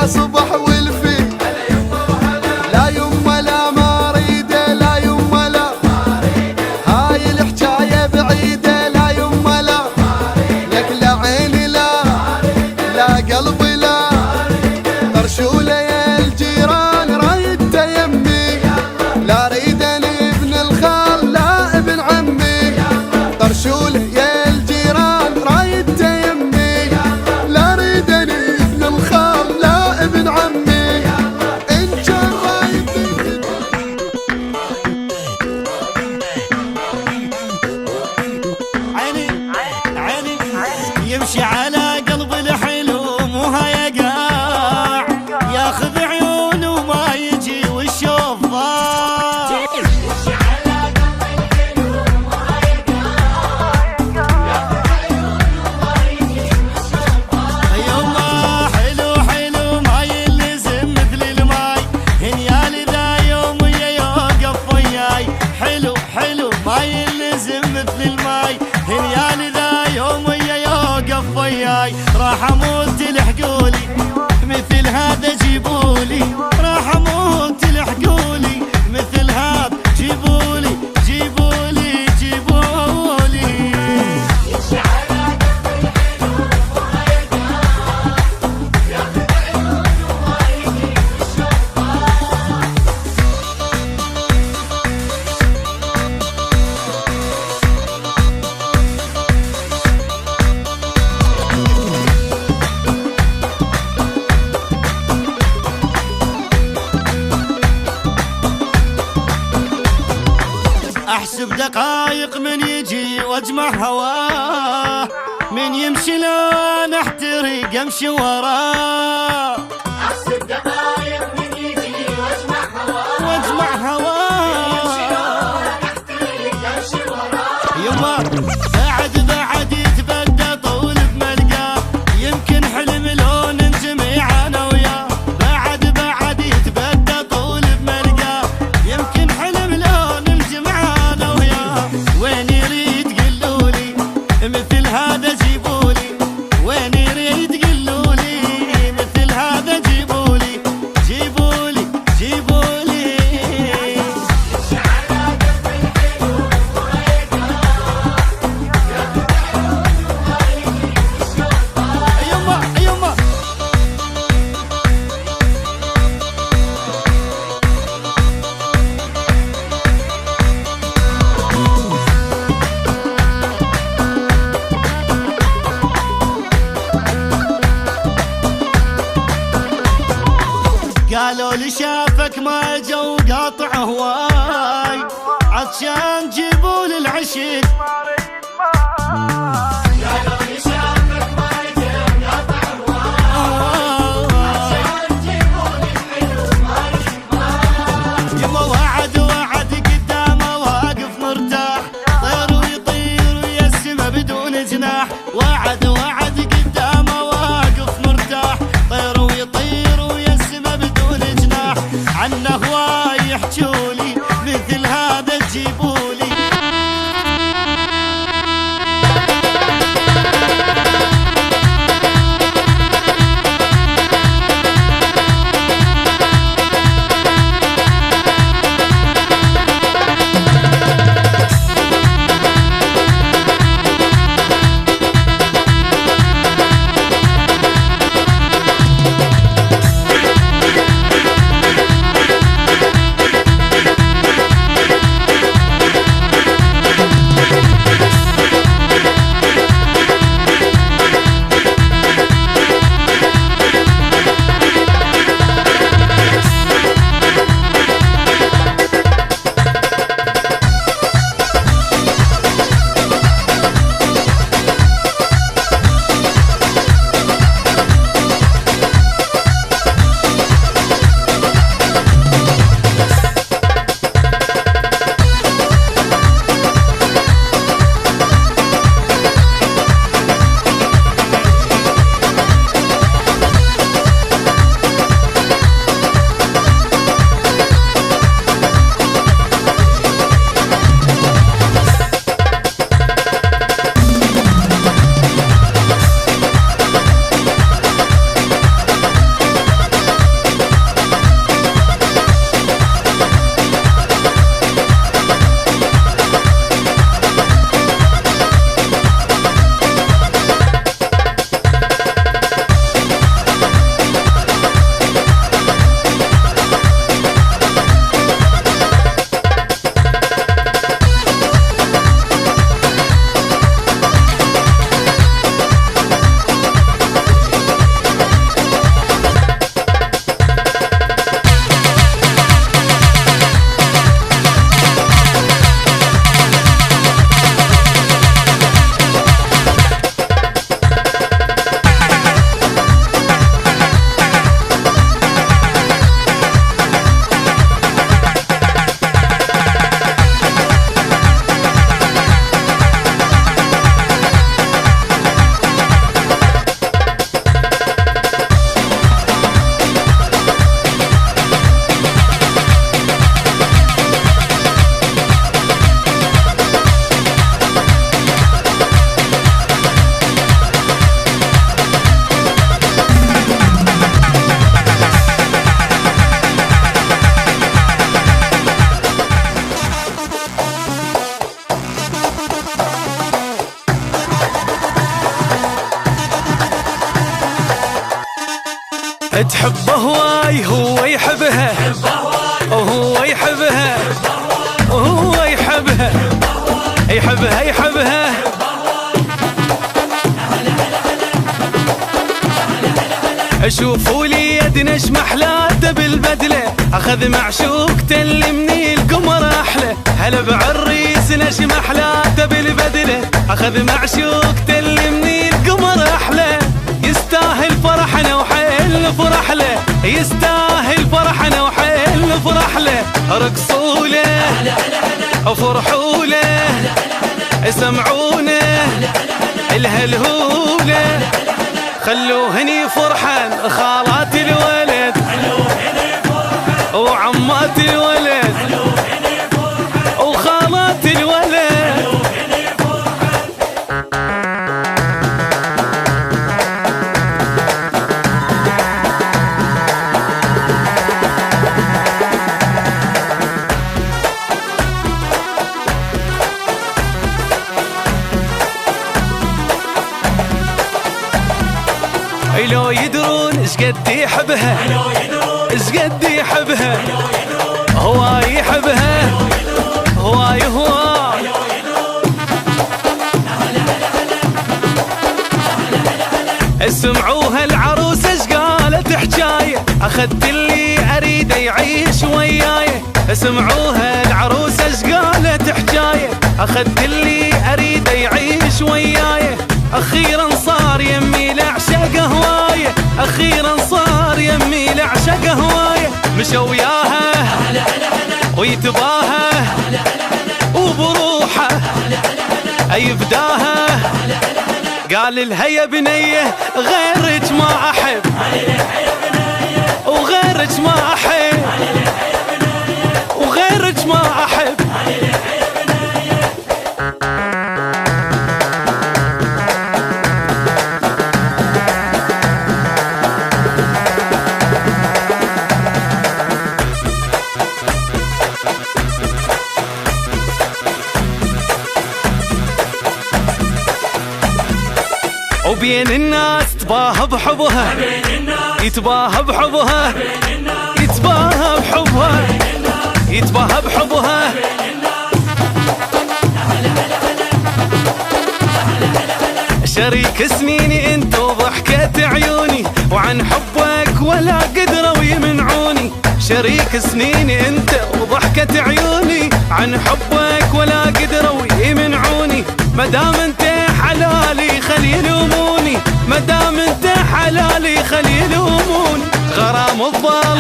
يطلع صبح والفي لا يما لا ما اريده لا يما لا هاي الحجايه بعيده لا يما لا لك لا عيني لا لا قلبي لا طرشوله يا الجيران رايده يمي لا ريدني ابن الخال لا ابن عمي طرشوله يا الجيران رايده يمي لا ريدني ابن الخال لا ابن عمي ان كان رايد عيني يمشي على قلب الحلو مو هيقاع ياخذ عيونه وما يجي والشوف ضاع يمشي على قلب الحلو مو هيقاع ياخذ عيونه وما يجي والشوف ضاع يما حلو ماي اللزم مثل الماي هنيالي ذا يوم يوقف وياي حلو ماي اللزم مثل الماي هنيالي ذا يوم يوقف وياي راح اموت تلحقولي مثل هذا جيبولي راح اموت تلحقولي مثل هذا جيبولي جيبولي جيبولي يمشي على قلب الحلو وهيقاع ياخذ عيونه وما يجي والشوف ضاع احسب دقايق من يجي واجمع هواه من يمشي لو احترق امشي وراه احسب دقايق من يجي واجمع هواه من يمشي لو احترق امشي وراه يما بعد يتبدى طول بملقاه يمكن حلم لو ننجمع انا وياه بعد يتبدى طول بملقاه يمكن حلم لو ننجمع انا وياه وين يريد قلولي مثل هذا جيبولي وين يريد قلولي مثل هذا جيبولي جيبولي جيبولي يمشي على قلب الحلو وهيقاع ياخذ عيونه وما يجي والشوف ضاع يما قالوا لي شافك ما جو قاطع هواي عطشان جيبوا لي العشق قالوا لي شافك ما جو قاطع هواي عطشان جيبوا لي الحلو ما يشبه يما وعد قدامه واقف مرتاح طير ويطير ويا السما بدون جناح وعد قدامه واقف مرتاح طير ويطير ويا السما بدون جناح عنه هواي يحجولي مثل هذا تجيبولي هواي هو يحبها وهو يحبها وهو يحبها يحبها يحبها. شوفوا لي يدنش محلاته بالبدله، اخذ معشوقته اللي من القمر احلى. هلا بعريس نش محلاته بالبدله، اخذ معشوقته اللي من القمر احلى. يستاهل فرحنا وحيل فرح له، يستاهل فرحنا وحيل فرح له. رقصوا له وفرحوا له، سمعونا الهلهوله. خلوهني فرحان خالات الولد وعمات الولد وخالات الولد. لو يدرون شقد يحبها، شقد يحبها، هواي يحبها هواي هواي. اسمعوها العروسة شقالت حجاية، اخذت اللي اريده يعيش وياي. اسمعوها العروسة شقالت حجاية، اخذت اللي اريده يعيش وياي. اخيرا صار يمي لعشق هوايه، اخيرا صار يمي لعشق هوايه. مشى وياها ويتباها وبروحه يفداها. قال لها يا بنيه غيرك ما احب وغيرك ما احب وغيرك ما احب. وبين الناس تباهى بحبها، يتباهى بحبها، يتباهى بحبها، يتباهى بحبها. شريك سنيني انت وضحكة عيوني، وعن حبك ولا قدروا يمنعوني. شريك سنيني انت وضحكة عيوني، عن حبك ولا قدروا يمنعوني. مدام انت حلالي خلي يلوموني، مدام انت حلالي خلي يلوموني. غرام الظل